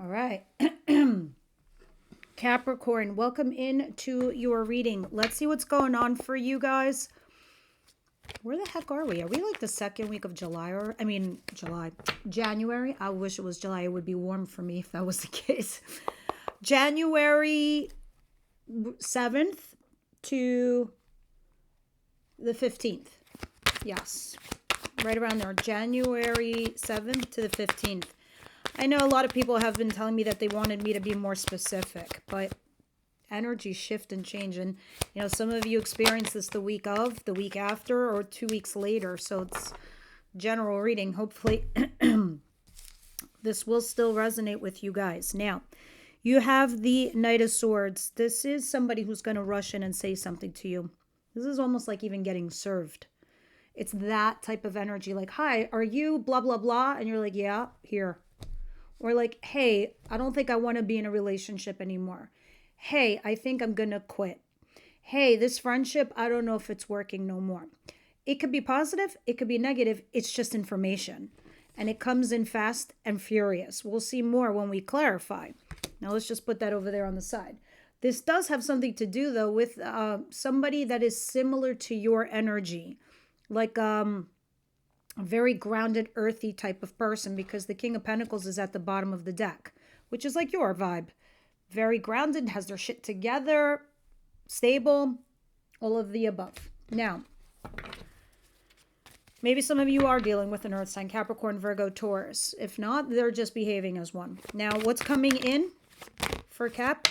All right. Capricorn, welcome into your reading. Let's see what's going on for you guys. Where the heck are we? Are we like the second week of July? January? I wish it was July. It would be warm for me if that was the case. January 7th to the 15th. Yes. Right around there. January 7th to the 15th. I know a lot of people have been telling me that they wanted me to be more specific, but energy shift and change. And, some of you experience this the week of, the week after, or 2 weeks later. So it's general reading. Hopefully this will still resonate with you guys. Now, you have the Knight of Swords. This is somebody who's going to rush in and say something to you. This is almost like even getting served. It's that type of energy. Like, hi, are you blah, blah, blah? And you're like, yeah, here. Or like, hey, I don't think I want to be in a relationship anymore. Hey, I think I'm going to quit. Hey, this friendship, I don't know if it's working no more. It could be positive. It could be negative. It's just information. And it comes in fast and furious. We'll see more when we clarify. Now, let's just put that over there on the side. This does have something to do, though, with somebody that is similar to your energy. Like, a very grounded, earthy type of person, because the King of Pentacles is at the bottom of the deck, which is like your vibe. Very grounded, has their shit together, stable, all of the above. Now, maybe some of you are dealing with an earth sign, Capricorn, Virgo, Taurus. If not, they're just behaving as one. Now, what's coming in for Cap?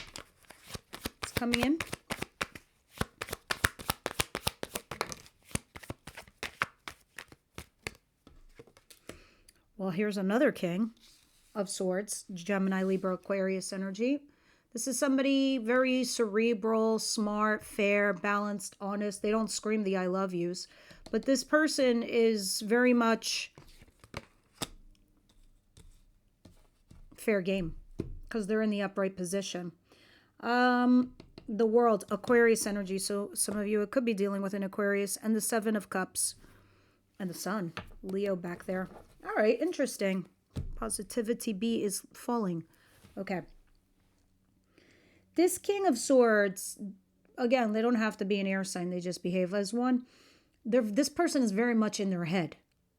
It's coming in. Well, here's another King of Swords, Gemini, Libra, Aquarius energy. This is somebody very cerebral, smart, fair, balanced, honest. They don't scream the I love yous. But this person is very much fair game because they're in the upright position. The World, Aquarius energy. So some of you, it could be dealing with an Aquarius. And the Seven of Cups. And the Sun, Leo back there. All right, interesting. Positivity B is falling. Okay. This King of Swords, again, they don't have to be an air sign. They just behave as one. This person is very much in their head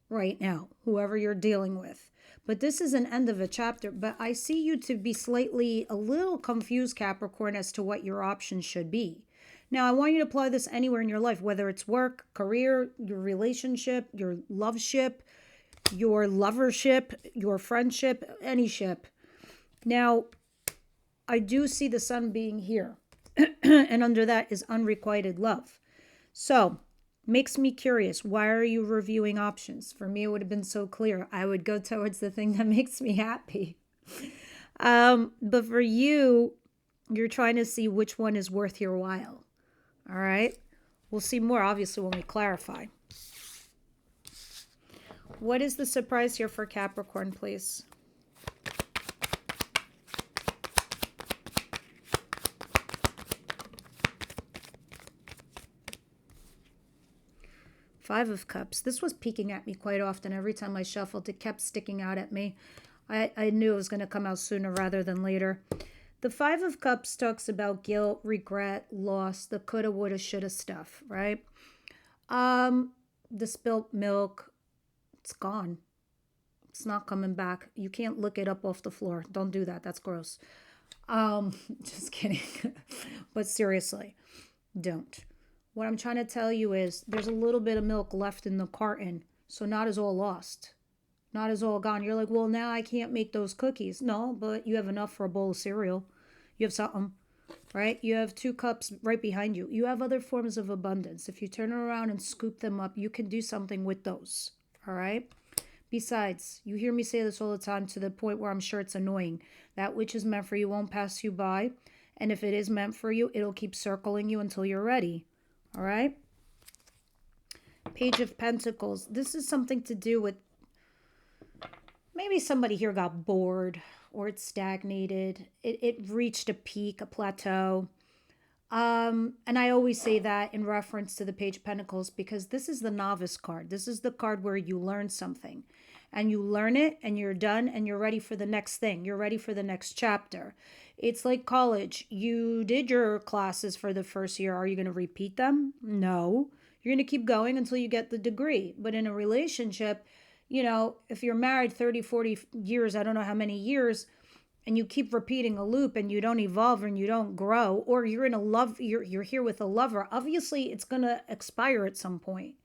right now, whoever you're dealing with. But this is an end of a chapter. But I see you to be slightly a little confused, Capricorn, as to what your options should be. Now, I want you to apply this anywhere in your life, whether it's work, career, your relationship, your love ship, your lovership, your friendship, any ship. Now, I do see the Sun being here. And under that is unrequited love. So, makes me curious. Why are you reviewing options? For me, it would have been so clear. I would go towards the thing that makes me happy. But for you, you're trying to see which one is worth your while. All right? We'll see more, obviously, when we clarify. What is the surprise here for Capricorn, please? Five of Cups. This was peeking at me quite often. Every time I shuffled, it kept sticking out at me. I knew it was going to come out sooner rather than later. The Five of Cups talks about guilt, regret, loss, the coulda, woulda, shoulda stuff, right? The spilt milk, it's gone. It's not coming back. You can't look it up off the floor. Don't do that. That's gross. Just kidding. But seriously, don't. What I'm trying to tell you is there's a little bit of milk left in the carton, so not as all lost. Not as all gone. You're like, well, now I can't make those cookies. No, but you have enough for a bowl of cereal. You have something, right? You have 2 cups right behind you. You have other forms of abundance. If you turn around and scoop them up, you can do something with those, all right? Besides, you hear me say this all the time to the point where I'm sure it's annoying. That which is meant for you won't pass you by. And if it is meant for you, it'll keep circling you until you're ready, all right? Page of Pentacles. This is something to do with maybe somebody here got bored or it stagnated. It reached a peak, a plateau. And I always say that in reference to the Page of Pentacles because this is the novice card. This is the card where you learn something. and you learn it and you're done and you're ready for the next thing. You're ready for the next chapter. It's like college. You did your classes for the first year. Are you going to repeat them? No. You're going to keep going until you get the degree. But in a relationship, if you're married 30, 40 years, I don't know how many years, and you keep repeating a loop and you don't evolve and you don't grow, or you're in a love, you're here with a lover, obviously it's going to expire at some point.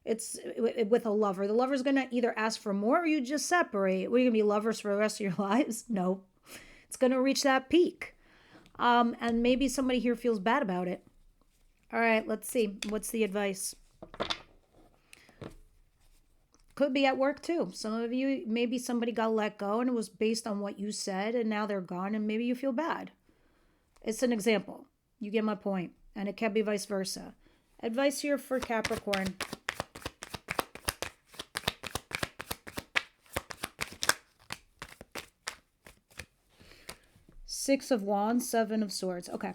It's with a lover. The lover's going to either ask for more or you just separate. We're going to be lovers for the rest of your lives? No. It's going to reach that peak. And maybe somebody here feels bad about it. All right, let's see. What's the advice? Could be at work too. Some of you, maybe somebody got let go and it was based on what you said and now they're gone and maybe you feel bad. It's an example. You get my point. And it can be vice versa. Advice here for Capricorn. Six of Wands, Seven of Swords. Okay.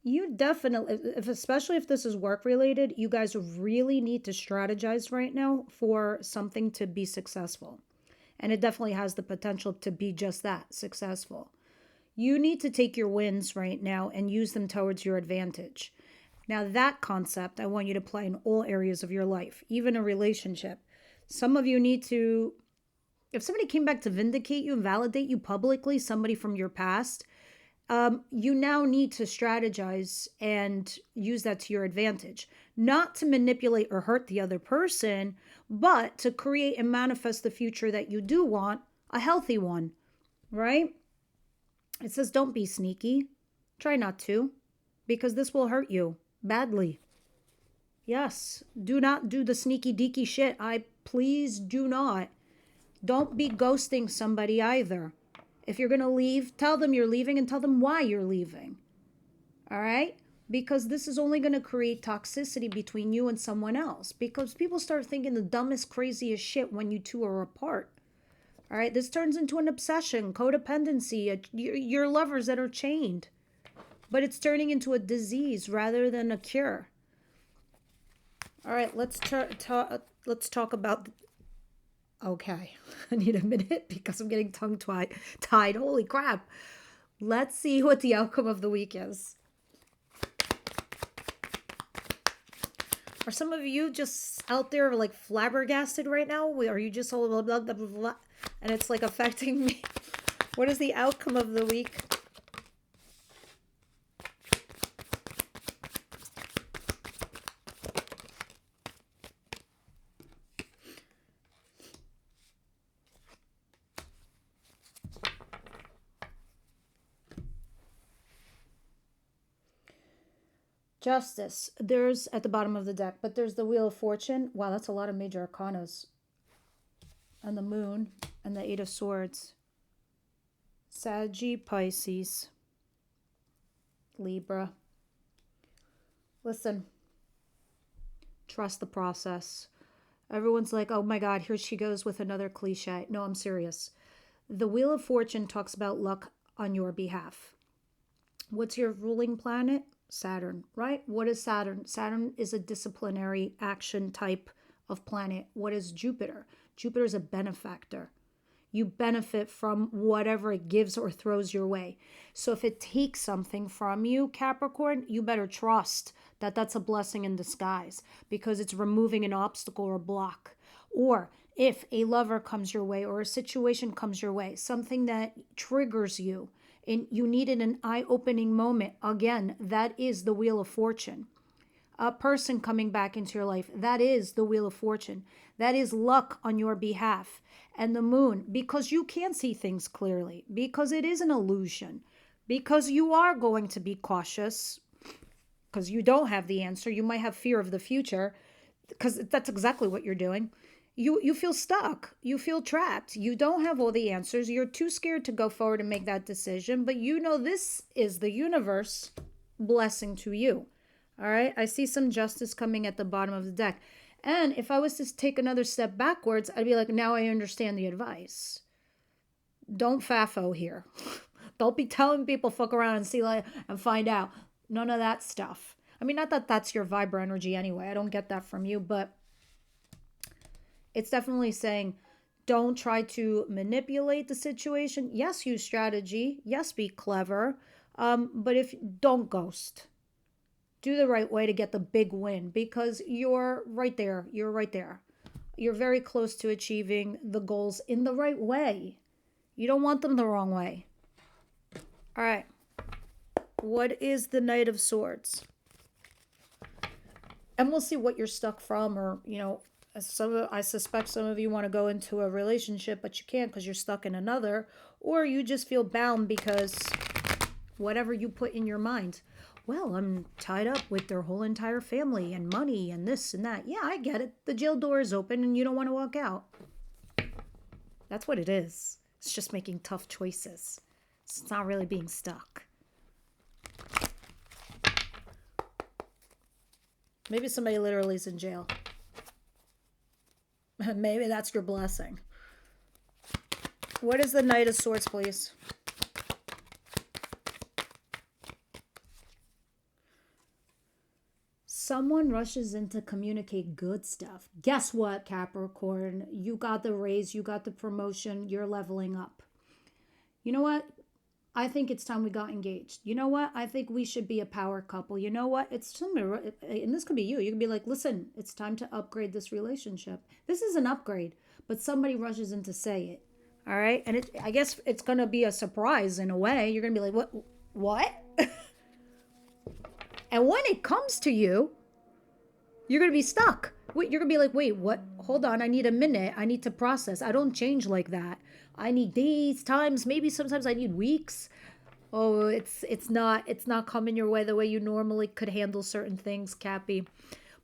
You definitely, especially if this is work related, you guys really need to strategize right now for something to be successful. And it definitely has the potential to be just that, successful. You need to take your wins right now and use them towards your advantage. Now that concept, I want you to apply in all areas of your life, even a relationship. Some of you need to, if somebody came back to vindicate you and validate you publicly, somebody from your past, you now need to strategize and use that to your advantage. Not to manipulate or hurt the other person, but to create and manifest the future that you do want, a healthy one, right? It says don't be sneaky. Try not to, because this will hurt you badly. Yes, do not do the sneaky deaky shit. Please do not. Don't be ghosting somebody either. If you're going to leave, tell them you're leaving and tell them why you're leaving. All right? Because this is only going to create toxicity between you and someone else. Because people start thinking the dumbest, craziest shit when you two are apart. All right? This turns into an obsession, codependency, your lovers that are chained. But it's turning into a disease rather than a cure. All right, let's talk about... Okay, I need a minute because I'm getting tongue-tied. Holy crap. Let's see what the outcome of the week is. Are some of you just out there like flabbergasted right now? Are you just all blah, blah, blah, blah, blah, and it's like affecting me? What is the outcome of the week? Justice. There's at the bottom of the deck, but there's the Wheel of Fortune. Wow, that's a lot of major arcanas. And the Moon and the Eight of Swords. Saggy, Pisces, Libra. Listen, trust the process. Everyone's like, oh my God, here she goes with another cliche. No, I'm serious. The Wheel of Fortune talks about luck on your behalf. What's your ruling planet? Saturn, right? What is Saturn? Saturn is a disciplinary action type of planet. What is Jupiter? Jupiter is a benefactor. You benefit from whatever it gives or throws your way. So if it takes something from you, Capricorn, you better trust that that's a blessing in disguise because it's removing an obstacle or block. Or if a lover comes your way or a situation comes your way, something that triggers you, and you needed an eye-opening moment, again, that is the Wheel of Fortune. A person coming back into your life, that is the Wheel of Fortune. That is luck on your behalf. And the Moon, because you can see things clearly, because it is an illusion, because you are going to be cautious, because you don't have the answer. You might have fear of the future, because that's exactly what you're doing. You feel stuck. You feel trapped. You don't have all the answers. You're too scared to go forward and make that decision. But you know this is the universe blessing to you. All right? I see some justice coming at the bottom of the deck. And if I was to take another step backwards, I'd be like, now I understand the advice. Don't FAFO here. Don't be telling people fuck around and see and find out. None of that stuff. I mean, not that that's your vibe or energy anyway. I don't get that from you, but It's definitely saying don't try to manipulate the situation. Yes, use strategy. Yes, be clever. But if don't ghost, do the right way to get the big win, because you're right there. You're right there. You're very close to achieving the goals in the right way. You don't want them the wrong way. All right. What is the Knight of Swords? And we'll see what you're stuck from, or, I suspect some of you want to go into a relationship, but you can't because you're stuck in another, or you just feel bound because whatever you put in your mind. Well, I'm tied up with their whole entire family and money and this and that. Yeah, I get it. The jail door is open and you don't want to walk out. That's what it is. It's just making tough choices. It's not really being stuck. Maybe somebody literally is in jail. Maybe that's your blessing. What is the Knight of Swords, please? Someone rushes in to communicate good stuff. Guess what, Capricorn? You got the raise, you got the promotion, you're leveling up. You know what? I think it's time we got engaged. You know what? I think we should be a power couple. You know what? It's somebody, and this could be you. You could be like, listen, it's time to upgrade this relationship. This is an upgrade, but somebody rushes in to say it. All right? And I guess it's going to be a surprise in a way. You're going to be like, what? And when it comes to you, you're going to be stuck. You're going to be like, wait, what? Hold on. I need a minute. I need to process. I don't change like that. I need days, times, maybe sometimes I need weeks. Oh, it's not coming your way the way you normally could handle certain things, Cappy.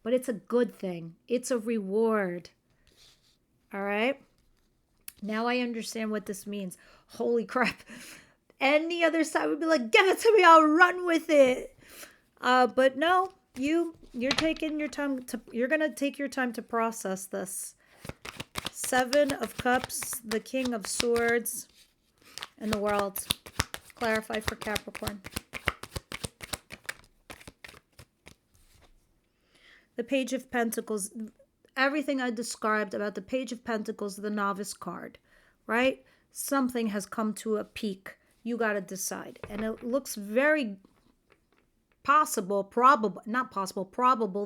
But it's a good thing. It's a reward. All right? Now I understand what this means. Holy crap. Any other side would be like, give it to me, I'll run with it. But no, you're taking your time you're going to take your time to process this. 7 of Cups, the King of Swords, and the World. Clarify for Capricorn. The Page of Pentacles. Everything I described about the Page of Pentacles, the Novice card, right? Something has come to a peak. You got to decide. And it looks very probable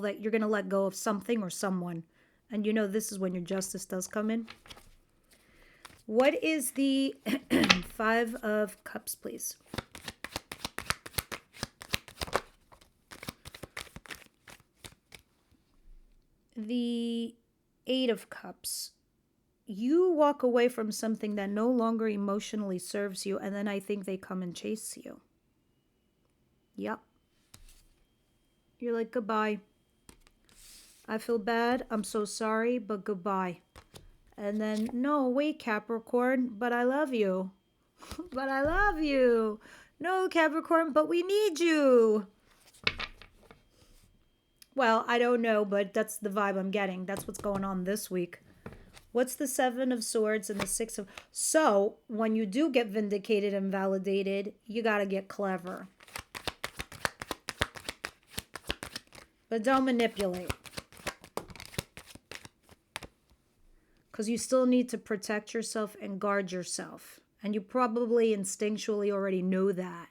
that you're going to let go of something or someone. And this is when your justice does come in. What is the 5 of Cups, please? The 8 of Cups. You walk away from something that no longer emotionally serves you, and then I think they come and chase you. Yep. You're like, goodbye. I feel bad. I'm so sorry, but goodbye. And then, no, wait, Capricorn, but I love you. But I love you. No, Capricorn, but we need you. Well, I don't know, but that's the vibe I'm getting. That's what's going on this week. What's the 7 of Swords and the 6 of... So, when you do get vindicated and validated, you got to get clever. But don't manipulate. Because you still need to protect yourself and guard yourself. And you probably instinctually already know that.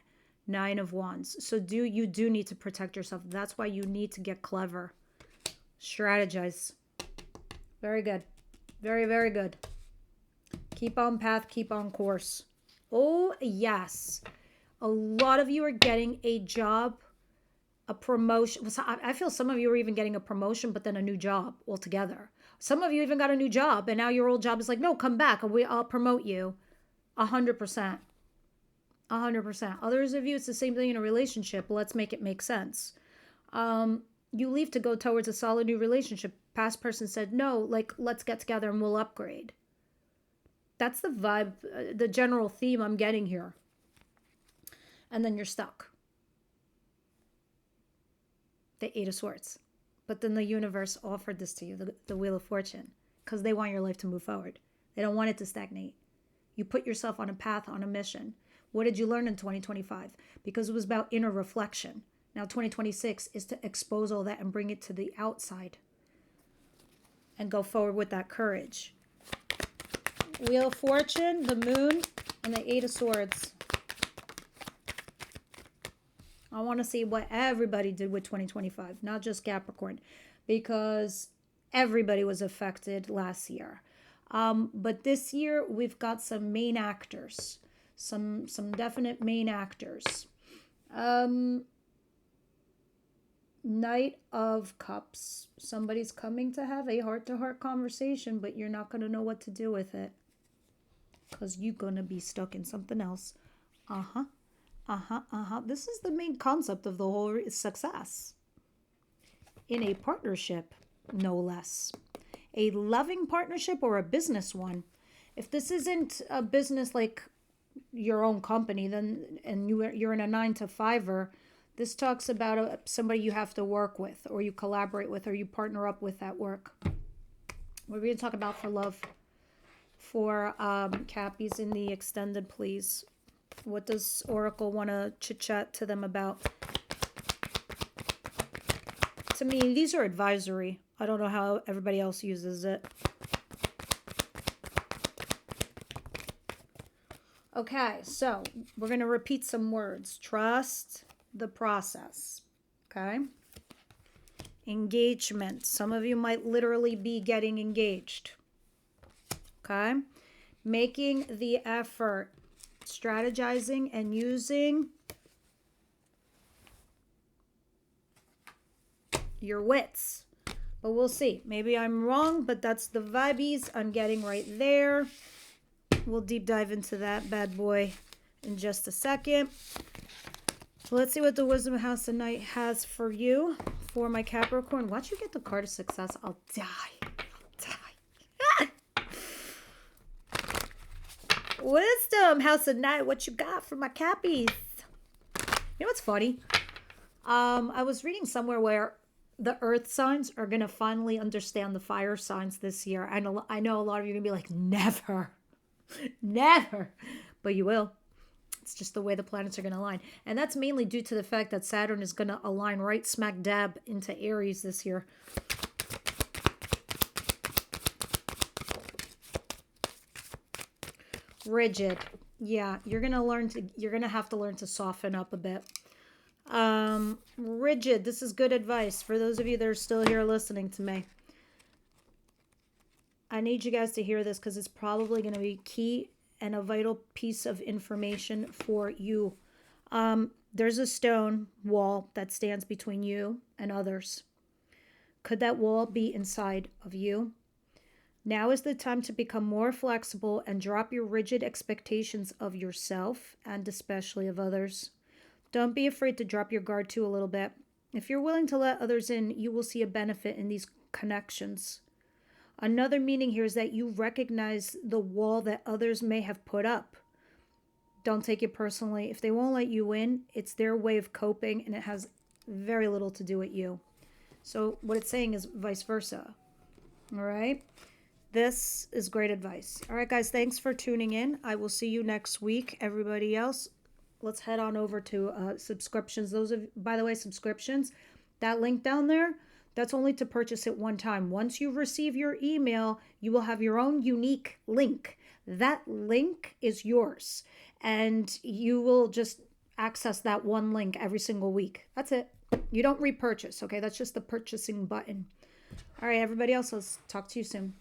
9 of Wands. So you do need to protect yourself. That's why you need to get clever. Strategize. Very good. Very, very good. Keep on path. Keep on course. Oh, yes. A lot of you are getting a job, a promotion. I feel some of you are even getting a promotion, but then a new job altogether. Some of you even got a new job, and now your old job is like, no, come back, and I'll promote you. 100%. 100%. Others of you, it's the same thing in a relationship. Let's make it make sense. You leave to go towards a solid new relationship. Past person said, no, like, let's get together and we'll upgrade. That's the vibe, the general theme I'm getting here. And then you're stuck. The 8 of Swords. But then the universe offered this to you, the Wheel of Fortune, because they want your life to move forward. They don't want it to stagnate. You put yourself on a path, on a mission. What did you learn in 2025? Because it was about inner reflection. Now 2026 is to expose all that and bring it to the outside. and go forward with that courage. Wheel of Fortune, the Moon, and the Eight of Swords. I want to see what everybody did with 2025, not just Capricorn, because everybody was affected last year. But this year, we've got some main actors, some definite main actors. Knight of Cups. Somebody's coming to have a heart-to-heart conversation, but you're not going to know what to do with it because you're going to be stuck in something else. This is the main concept of the whole success. In a partnership, no less. A loving partnership or a business one. If this isn't a business like your own company, then and you're in a 9-to-5er, this talks about somebody you have to work with, or you collaborate with, or you partner up with at work. What are we going to talk about for love? For Cappies in the extended, please. What does Oracle want to chit-chat to them about? To me, these are advisory. I don't know how everybody else uses it. Okay, so we're going to repeat some words. Trust the process. Okay? Engagement. Some of you might literally be getting engaged. Okay? Making the effort. Strategizing and using your wits. But we'll see. Maybe I'm wrong, but that's the vibes I'm getting right there. We'll deep dive into that bad boy in just a second. Let's see what the Wisdom House tonight has for you, for my Capricorn. Once you get the card of success, I'll die. Wisdom House tonight, what you got for my Cappies? You know what's funny? I was reading somewhere where the earth signs are going to finally understand the fire signs this year. I know a lot of you are going to be like, never. Never. But you will. It's just the way the planets are going to align. And that's mainly due to the fact that Saturn is going to align right smack dab into Aries this year. Rigid. Yeah, you're going to have to learn to soften up a bit. Rigid. This is good advice for those of you that are still here listening to me. I need you guys to hear this because it's probably going to be key and a vital piece of information for you. There's a stone wall that stands between you and others. Could that wall be inside of you? Now is the time to become more flexible and drop your rigid expectations of yourself and especially of others. Don't be afraid to drop your guard too a little bit. If you're willing to let others in, you will see a benefit in these connections. Another meaning here is that you recognize the wall that others may have put up. Don't take it personally. If they won't let you in, it's their way of coping and it has very little to do with you. So what it's saying is vice versa. All right? This is great advice. All right, guys, thanks for tuning in. I will see you next week. Everybody else, let's head on over to subscriptions. By the way, subscriptions, that link down there, that's only to purchase it one time. Once you receive your email, you will have your own unique link. That link is yours, and you will just access that one link every single week. That's it. You don't repurchase, okay? That's just the purchasing button. All right, everybody else, let's talk to you soon.